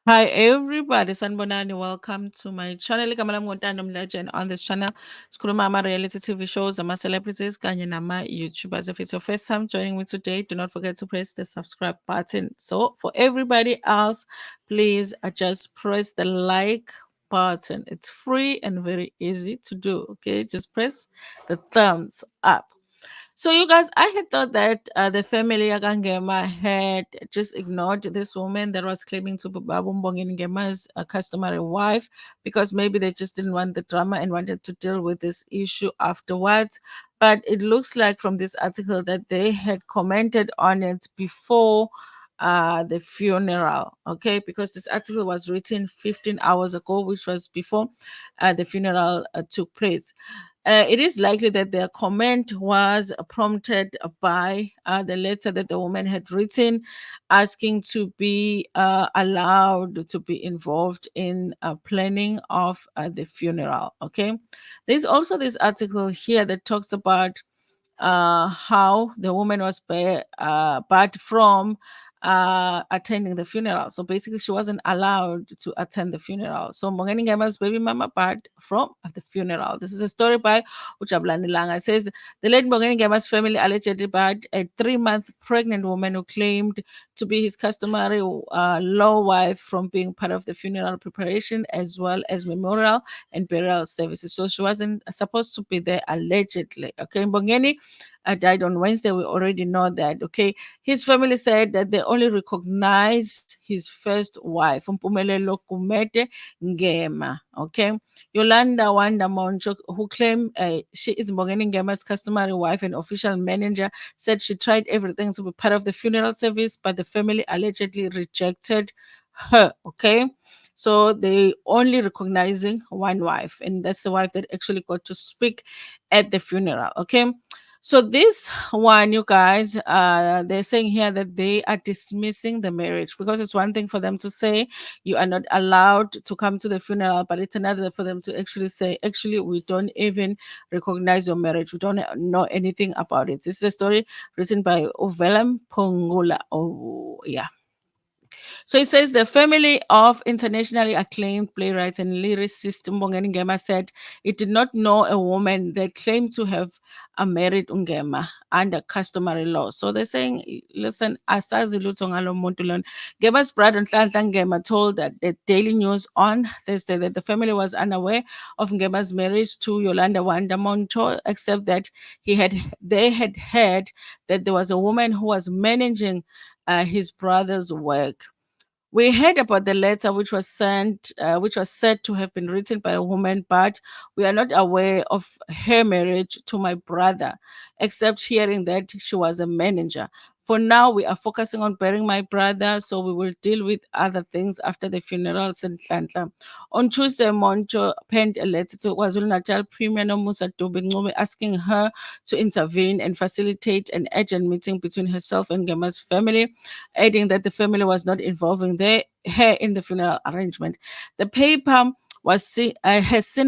Hi everybody, Sanbonani. Welcome to my channel. Igama lami nguNtando Legend. On this channel, sikhuluma ama-reality TV shows, ama-celebrities, kanye nama-YouTubers. If it's your first time joining me today, do not forget to press the subscribe button. So for everybody else, please just press the like button. It's free and very easy to do. Okay, just press the thumbs up. So, you guys, I had thought that the family Ngema had just ignored this woman that was claiming to be Babu Mbongeni Ngema's customary wife because maybe they just didn't want the drama and wanted to deal with this issue afterwards. But it looks like from this article that they had commented on it before the funeral, okay? Because this article was written 15 hours ago, which was before the funeral took place. It is likely that their comment was prompted by the letter that the woman had written asking to be allowed to be involved in planning of the funeral. Okay. There's also this article here that talks about how the woman was barred from attending the funeral. So basically, she wasn't allowed to attend the funeral. So Mongeni Ngema's baby mama barred from the funeral. This is a story by Uchabulani Langa. It says the late Mongeni Ngema's family allegedly barred a 3-month pregnant woman who claimed to be his customary law wife from being part of the funeral preparation as well as memorial and burial services. So she wasn't supposed to be there allegedly. Okay, Mbongeni died on Wednesday. We already know that. Okay, his family said that they only recognized his first wife, Mpumelelo Kumete Ngema. Okay, Yolanda Wanda Moncho, who claimed she is Mbongeni Ngema's customary wife and official manager, said she tried everything to be part of the funeral service, but the family allegedly rejected her. Okay, so they only recognizing one wife, and that's the wife that actually got to speak at the funeral. Okay, so this one, you guys, they're saying here that they are dismissing the marriage because it's one thing for them to say you are not allowed to come to the funeral, but it's another for them to actually say, actually, we don't even recognize your marriage. We don't know anything about it. This is a story written by Ovelam Pongula. Oh, yeah. So it says the family of internationally acclaimed playwright and lyricist Mbongeni Ngema said it did not know a woman that claimed to have married Ngema under customary law. So they're saying, listen, asazi lutho ngalo muntu lona. Ngema's brother Nhlanhla Ngema told that the Daily News on Thursday that the family was unaware of Ngema's marriage to Yolanda Wanda Monto, except that they had heard that there was a woman who was managing his brother's work. We heard about the letter which was said to have been written by a woman, but we are not aware of her marriage to my brother, except hearing that she was a manager. For now, we are focusing on burying my brother, so we will deal with other things after the funeral. Said Nhlanhla. On Tuesday, Moncho penned a letter to KwaZulu Natal Premier Nomusa Dube asking her to intervene and facilitate an urgent meeting between herself and Gema's family, adding that the family was not involving her in the funeral arrangement. The paper has seen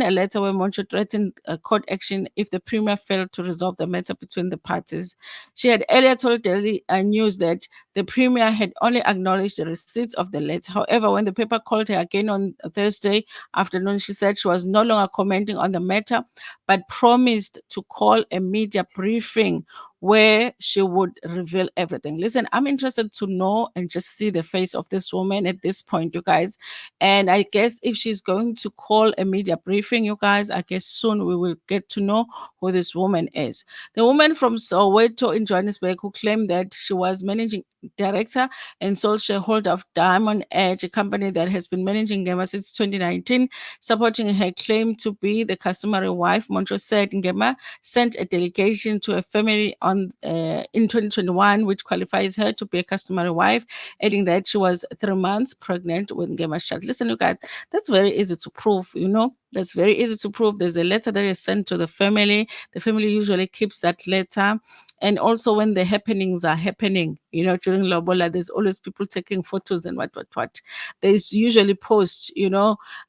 a letter where Moncho threatened court action if the premier failed to resolve the matter between the parties. She had earlier told Daily News that the premier had only acknowledged the receipt of the letter. However, when the paper called her again on Thursday afternoon, she said she was no longer commenting on the matter, but promised to call a media briefing where she would reveal everything. Listen, I'm interested to know and just see the face of this woman at this point, you guys. And I guess if she's going to call a media briefing, you guys, I guess soon we will get to know who this woman is. The woman from Soweto in Johannesburg who claimed that she was managing director and sole shareholder of Diamond Edge, a company that has been managing Ngema since 2019, supporting her claim to be the customary wife. Montrose said Ngema sent a delegation to a family in 2021, which qualifies her to be a customary wife, adding that she was 3 months pregnant with Ngema's child. Listen, you guys, that's very easy to prove, you know. That's very easy to prove. There's a letter that is sent to the family. The family usually keeps that letter. And also, when the happenings are happening, during Lobola, there's always people taking photos and what. There's usually posts,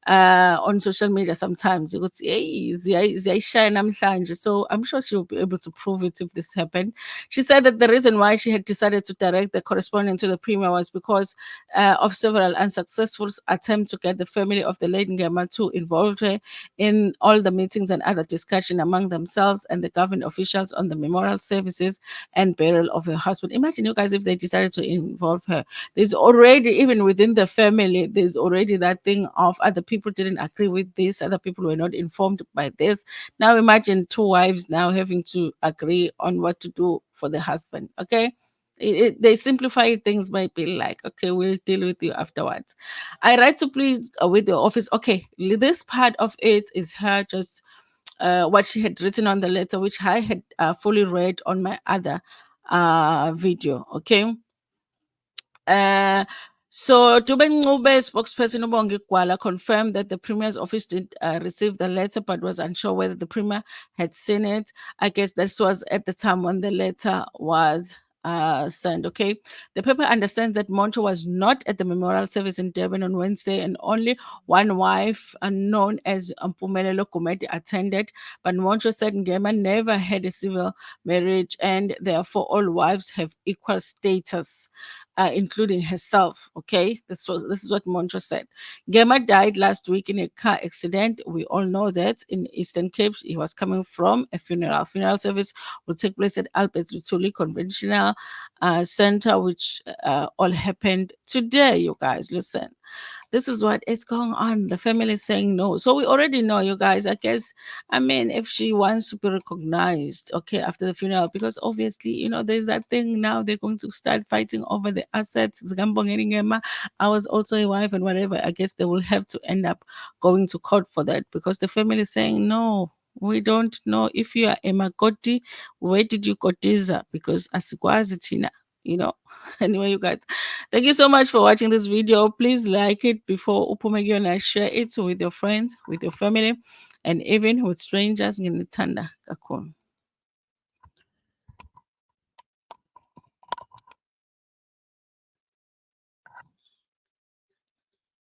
on social media sometimes. You could say, hey, ziyayishaya namhlanje. So I'm sure she'll be able to prove it if this happened. She said that the reason why she had decided to direct the correspondent to the premier was because of several unsuccessful attempts to get the family of the late Ngema to involve her in all the meetings and other discussion among themselves and the government officials on the memorial services and burial of her husband. Imagine, you guys, if they decided to involve her. There's already, even within the family, there's already that thing of other people didn't agree with this, other people were not informed by this. Now imagine two wives now having to agree on what to do for the husband. Okay. They simplify things by being like, okay, we'll deal with you afterwards. I write to please with the office. Okay, this part of it is her just what she had written on the letter, which I had fully read on my other video. Okay. Uh, so Dube Ncube, spokesperson Ubongi Gwala, confirmed that the Premier's office did receive the letter but was unsure whether the Premier had seen it. I guess this was at the time when the letter was sent. Okay. The paper understands that Monto was not at the memorial service in Durban on Wednesday, and only one wife, known as Mpumelelo Gumede, attended. But Monto said Ngema never had a civil marriage, and therefore all wives have equal status, including herself. Okay, this is what Montreux said. Gemma died last week in a car accident. We all know that in Eastern Cape. He was coming from a funeral. Funeral service will take place at Albert Lutuli Conventional Center, which all happened today. You guys, listen, this is what is going on. The family is saying no. So we already know, you guys. I guess, I mean, if she wants to be recognized, okay, after the funeral, because obviously, there's that thing now they're going to start fighting over the assets. Zikambongeni Ngema, I was also a wife and whatever. I guess they will have to end up going to court for that because the family is saying no. We don't know if you are a Makoti, where did you kotiza? Because asikwazi tina, you know. Anyway, you guys, thank you so much for watching this video. Please like it before upumegi and share it with your friends, with your family, and even with strangers. Nginithanda kakhulu.